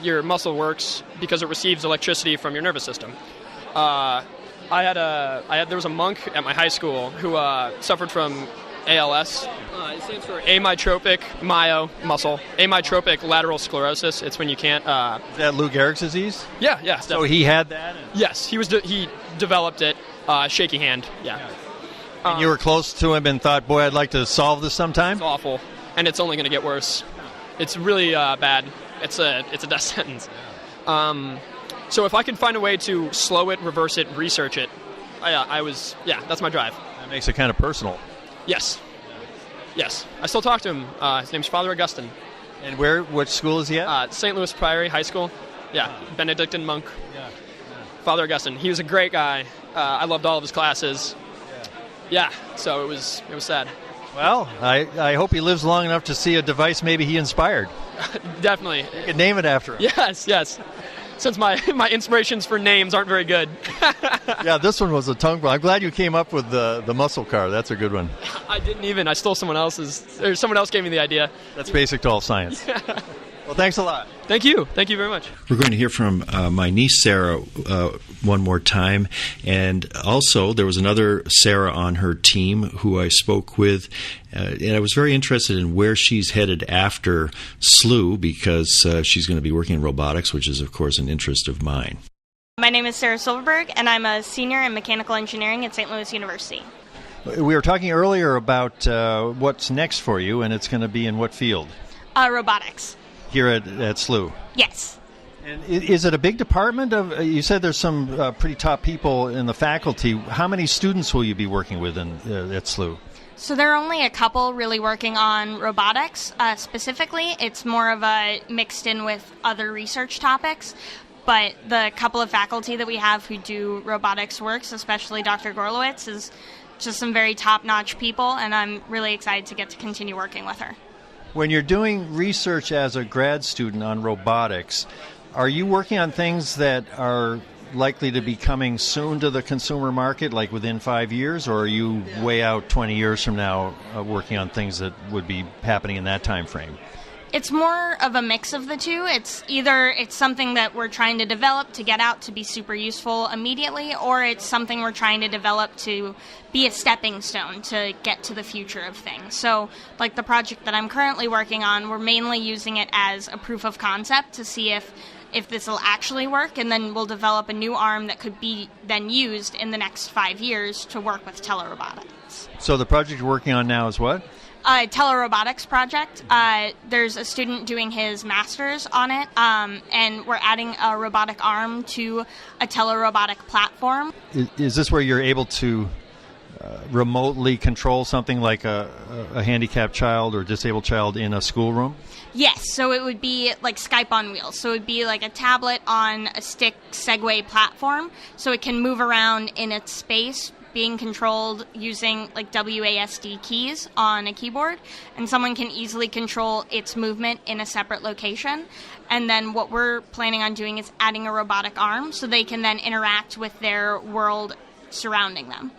your muscle works because it receives electricity from your nervous system. There was a monk at my high school who suffered from ALS. It stands for amyotrophic lateral sclerosis. It's when you can't. Is that Lou Gehrig's disease? Yeah. So he had that. Yes, he developed it. Shaky hand. Yeah. And you were close to him and thought, boy, I'd like to solve this sometime. It's awful, and it's only going to get worse. It's really bad. It's a death sentence. So if I can find a way to slow it, reverse it, research it, that's my drive. That makes it kind of personal. Yes. I still talk to him. His name's Father Augustine. And which school is he at? St. Louis Priory High School. Yeah, Benedictine monk. Yeah. Father Augustine. He was a great guy. I loved all of his classes. Yeah, so it was sad. Well, I hope he lives long enough to see a device maybe he inspired. Definitely. You could name it after him. Yes. Since my inspirations for names aren't very good. Yeah, this one was a tongue ball. I'm glad you came up with the muscle car. That's a good one. I didn't even. I stole someone else's. Or someone else gave me the idea. That's basic to all science. Yeah. Well, thanks a lot. Thank you. Thank you very much. We're going to hear from my niece, Sarah, one more time. And also, there was another Sarah on her team who I spoke with. And I was very interested in where she's headed after SLU because she's going to be working in robotics, which is, of course, an interest of mine. My name is Sarah Silverberg, and I'm a senior in mechanical engineering at St. Louis University. We were talking earlier about what's next for you, and it's going to be in what field? Robotics. Here at SLU? Yes. And is it a big department? You said there's some pretty top people in the faculty. How many students will you be working with at SLU? So there are only a couple really working on robotics. Specifically, it's more of a mixed in with other research topics. But the couple of faculty that we have who do robotics works, especially Dr. Gorlowitz, is just some very top-notch people, and I'm really excited to get to continue working with her. When you're doing research as a grad student on robotics, are you working on things that are likely to be coming soon to the consumer market, like within 5 years, or are you way out 20 years from now working on things that would be happening in that time frame? It's more of a mix of the two. It's either it's something that we're trying to develop to get out to be super useful immediately, or it's something we're trying to develop to be a stepping stone to get to the future of things. So, like the project that I'm currently working on, we're mainly using it as a proof of concept to see if this will actually work, and then we'll develop a new arm that could be then used in the next 5 years to work with telerobotics. So the project you're working on now is what? Telerobotics project. There's a student doing his master's on it, and we're adding a robotic arm to a telerobotic platform. Is this where you're able to remotely control something like a handicapped child or disabled child in a schoolroom? Yes, so it would be like Skype on wheels. So it would be like a tablet on a stick Segway platform, so it can move around in its space, being controlled using like WASD keys on a keyboard, and someone can easily control its movement in a separate location. And then what we're planning on doing is adding a robotic arm so they can then interact with their world surrounding them.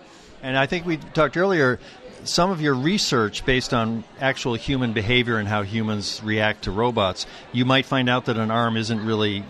And I think we talked earlier, some of your research based on actual human behavior and how humans react to robots, you might find out that an arm isn't really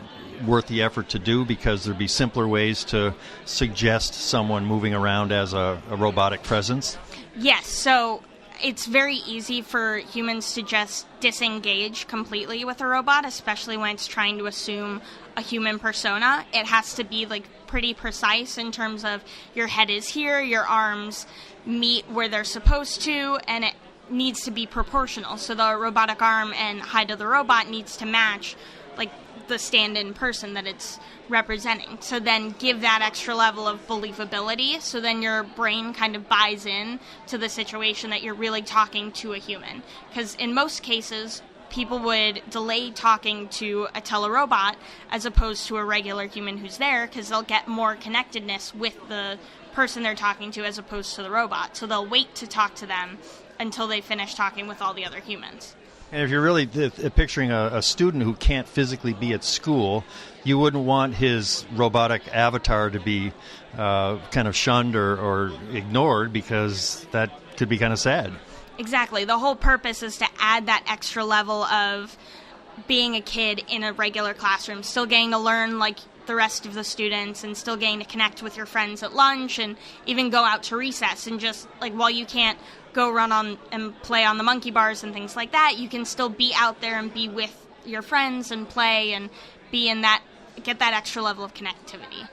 worth the effort to do because there'd be simpler ways to suggest someone moving around as a robotic presence? Yes, so it's very easy for humans to just disengage completely with a robot, especially when it's trying to assume a human persona. It has to be like pretty precise in terms of your head is here, your arms meet where they're supposed to, and it needs to be proportional. So the robotic arm and height of the robot needs to match like the stand-in person that it's representing. So then give that extra level of believability, so then your brain kind of buys in to the situation that you're really talking to a human. Because in most cases, people would delay talking to a telerobot as opposed to a regular human who's there, because they'll get more connectedness with the person they're talking to as opposed to the robot. So they'll wait to talk to them until they finish talking with all the other humans. And if you're really picturing a student who can't physically be at school, you wouldn't want his robotic avatar to be kind of shunned or ignored, because that could be kind of sad. Exactly. The whole purpose is to add that extra level of being a kid in a regular classroom, still getting to learn like the rest of the students and still getting to connect with your friends at lunch and even go out to recess, and just like while you can't go run on and play on the monkey bars and things like that, you can still be out there and be with your friends and play and be in that, get that extra level of connectivity.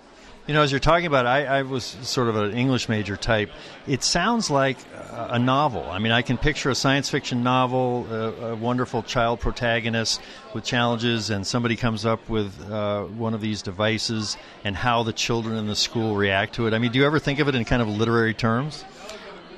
You know, as you're talking about it, I was sort of an English major type. It sounds like a novel. I mean, I can picture a science fiction novel, a wonderful child protagonist with challenges, and somebody comes up with one of these devices and how the children in the school react to it. I mean, do you ever think of it in kind of literary terms?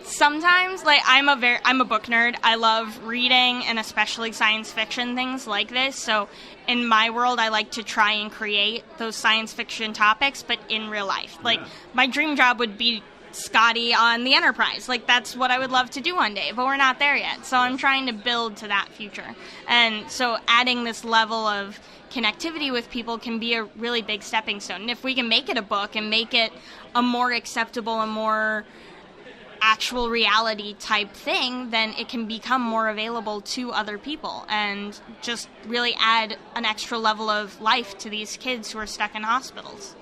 Sometimes, like I'm a book nerd. I love reading, and especially science fiction things like this. So in my world, I like to try and create those science fiction topics, but in real life. Like my dream job would be Scotty on the Enterprise. Like that's what I would love to do one day, but we're not there yet. So I'm trying to build to that future. And so adding this level of connectivity with people can be a really big stepping stone. And if we can make it a book and make it a more acceptable and more actual reality type thing, then it can become more available to other people and just really add an extra level of life to these kids who are stuck in hospitals.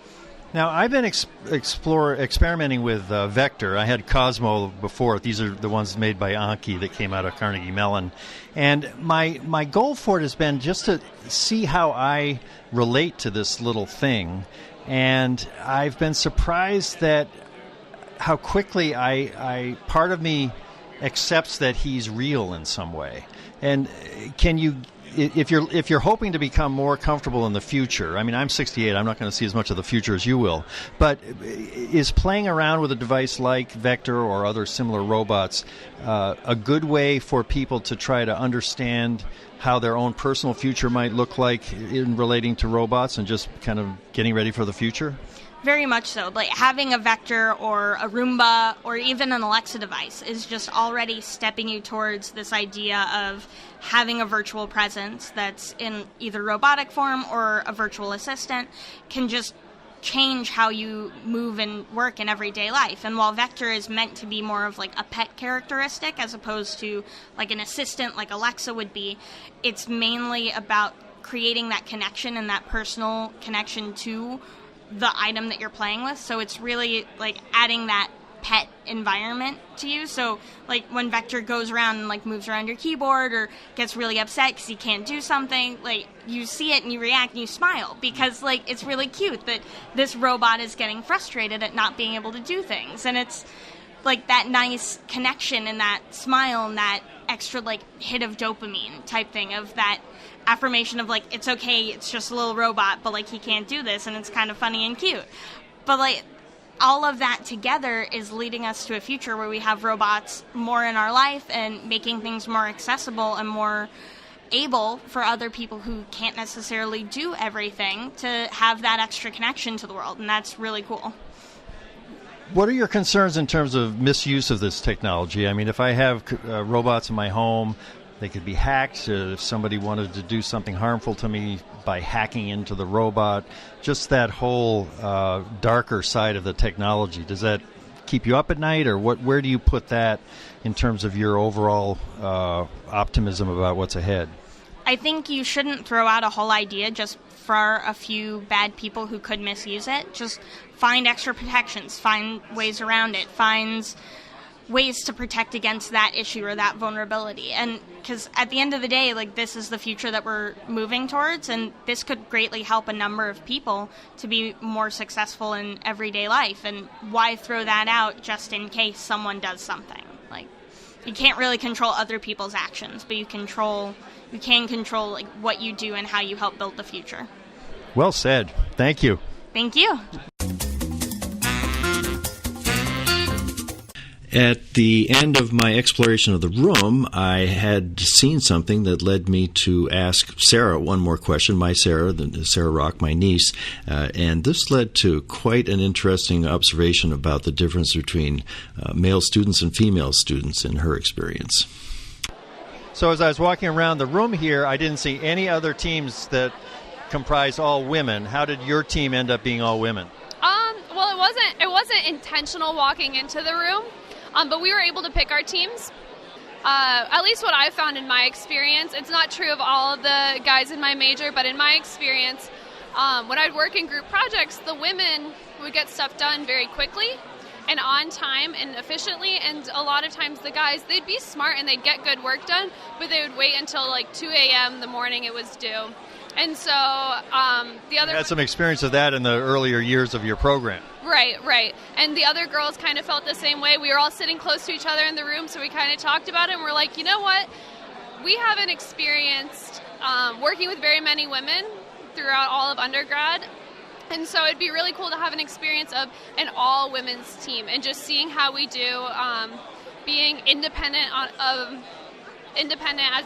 Now, I've been experimenting with Vector. I had Cosmo before. These are the ones made by Anki that came out of Carnegie Mellon. And my goal for it has been just to see how I relate to this little thing. And I've been surprised that how quickly I part of me accepts that he's real in some way. And can you, if you're hoping to become more comfortable in the future, I mean, I'm 68, I'm not going to see as much of the future as you will, but is playing around with a device like Vector or other similar robots a good way for people to try to understand how their own personal future might look like in relating to robots and just kind of getting ready for the future? Very much so. Like having a Vector or a Roomba or even an Alexa device is just already stepping you towards this idea of having a virtual presence that's in either robotic form or a virtual assistant can just change how you move and work in everyday life. And while Vector is meant to be more of like a pet characteristic as opposed to like an assistant like Alexa would be, it's mainly about creating that connection and that personal connection to the item that you're playing with. So it's really like adding that pet environment to you. So like when Vector goes around and like moves around your keyboard or gets really upset because he can't do something, like you see it and you react and you smile because like it's really cute that this robot is getting frustrated at not being able to do things. And it's like that nice connection and that smile and that extra like hit of dopamine type thing of that affirmation of like, it's okay, it's just a little robot, but like he can't do this and it's kind of funny and cute. But like all of that together is leading us to a future where we have robots more in our life and making things more accessible and more able for other people who can't necessarily do everything to have that extra connection to the world. And that's really cool. What are your concerns in terms of misuse of this technology? I mean, if I have robots in my home, they could be hacked. If somebody wanted to do something harmful to me by hacking into the robot, just that whole darker side of the technology, does that keep you up at night, or where do you put that in terms of your overall optimism about what's ahead? I think you shouldn't throw out a whole idea just for a few bad people who could misuse it. Just find extra protections, find ways around it, find ways to protect against that issue or that vulnerability. And because at the end of the day, like, this is the future that we're moving towards, and this could greatly help a number of people to be more successful in everyday life. And why throw that out just in case someone does something? Like, you can't really control other people's actions, but you can control like what you do and how you help build the future. Well said. Thank you. Thank you. At the end of my exploration of the room, I had seen something that led me to ask Sarah one more question, Sarah Rock, my niece, and this led to quite an interesting observation about the difference between male students and female students in her experience. So as I was walking around the room here, I didn't see any other teams that comprise all women. How did your team end up being all women? Well, it wasn't intentional walking into the room. But we were able to pick our teams. At least what I've found in my experience. It's not true of all of the guys in my major, but in my experience, when I'd work in group projects, the women would get stuff done very quickly and on time and efficiently. And a lot of times the guys, they'd be smart and they'd get good work done, but they would wait until like 2 a.m. the morning it was due. And so the other... You had some experience of that in the earlier years of your program. Right. And the other girls kind of felt the same way. We were all sitting close to each other in the room, so we kind of talked about it, and we're like, you know what? We haven't experienced working with very many women throughout all of undergrad, and so it'd be really cool to have an experience of an all-women's team and just seeing how we do being independent as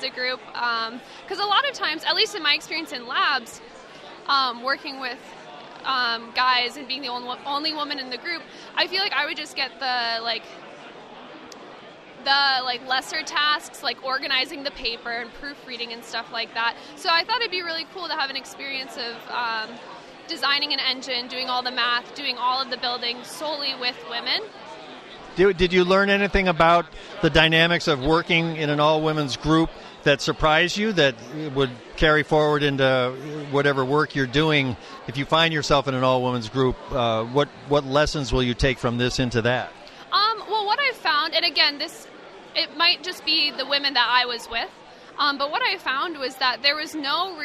a group, because a lot of times, at least in my experience in labs, working with guys and being the only woman in the group, I feel like I would just get the lesser tasks, like organizing the paper and proofreading and stuff like that. So I thought it'd be really cool to have an experience of designing an engine, doing all the math, doing all of the building solely with women. Did you learn anything about the dynamics of working in an all-women's group that surprised you, that would carry forward into whatever work you're doing? If you find yourself in an all-women's group, what lessons will you take from this into that? Well, what I've found, and again, it might just be the women that I was with, but what I found was that there was no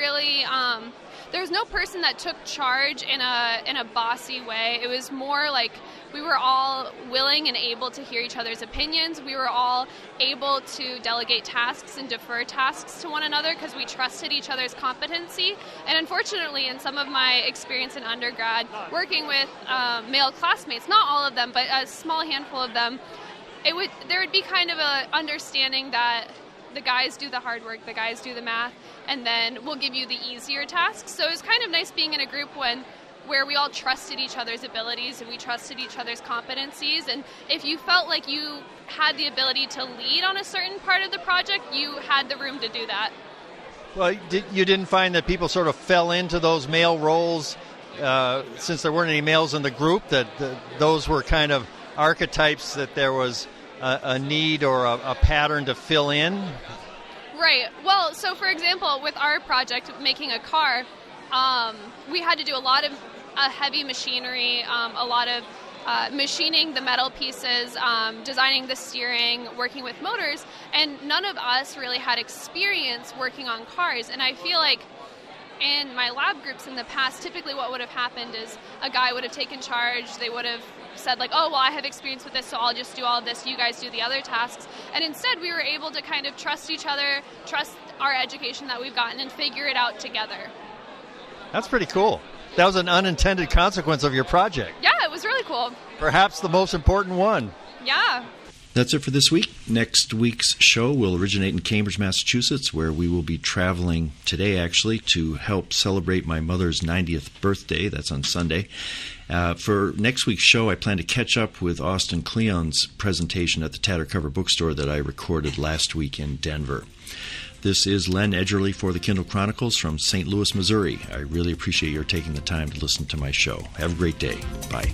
person that took charge in a bossy way. It was more like we were all willing and able to hear each other's opinions. We were all able to delegate tasks and defer tasks to one another because we trusted each other's competency. And unfortunately, in some of my experience in undergrad, working with male classmates, not all of them, but a small handful of them, there would be kind of a understanding that the guys do the hard work, the guys do the math, and then we'll give you the easier tasks. So it was kind of nice being in a group where we all trusted each other's abilities and we trusted each other's competencies. And if you felt like you had the ability to lead on a certain part of the project, you had the room to do that. Well, you didn't find that people sort of fell into those male roles since there weren't any males in the group, that those were kind of archetypes that there was a need or a pattern to fill in? Right. Well, so for example, with our project, making a car, we had to do a lot of heavy machinery, a lot of machining the metal pieces, designing the steering, working with motors, and none of us really had experience working on cars. And I feel like in my lab groups in the past, typically what would have happened is a guy would have taken charge. They would have said like, oh, well, I have experience with this, so I'll just do all of this. You guys do the other tasks. And instead, we were able to kind of trust each other, trust our education that we've gotten, and figure it out together. That's pretty cool. That was an unintended consequence of your project. Yeah, it was really cool. Perhaps the most important one. Yeah. That's it for this week. Next week's show will originate in Cambridge, Massachusetts, where we will be traveling today, actually, to help celebrate my mother's 90th birthday. That's on Sunday. For next week's show, I plan to catch up with Austin Kleon's presentation at the Tattercover Bookstore that I recorded last week in Denver. This is Len Edgerly for the Kindle Chronicles from St. Louis, Missouri. I really appreciate your taking the time to listen to my show. Have a great day. Bye.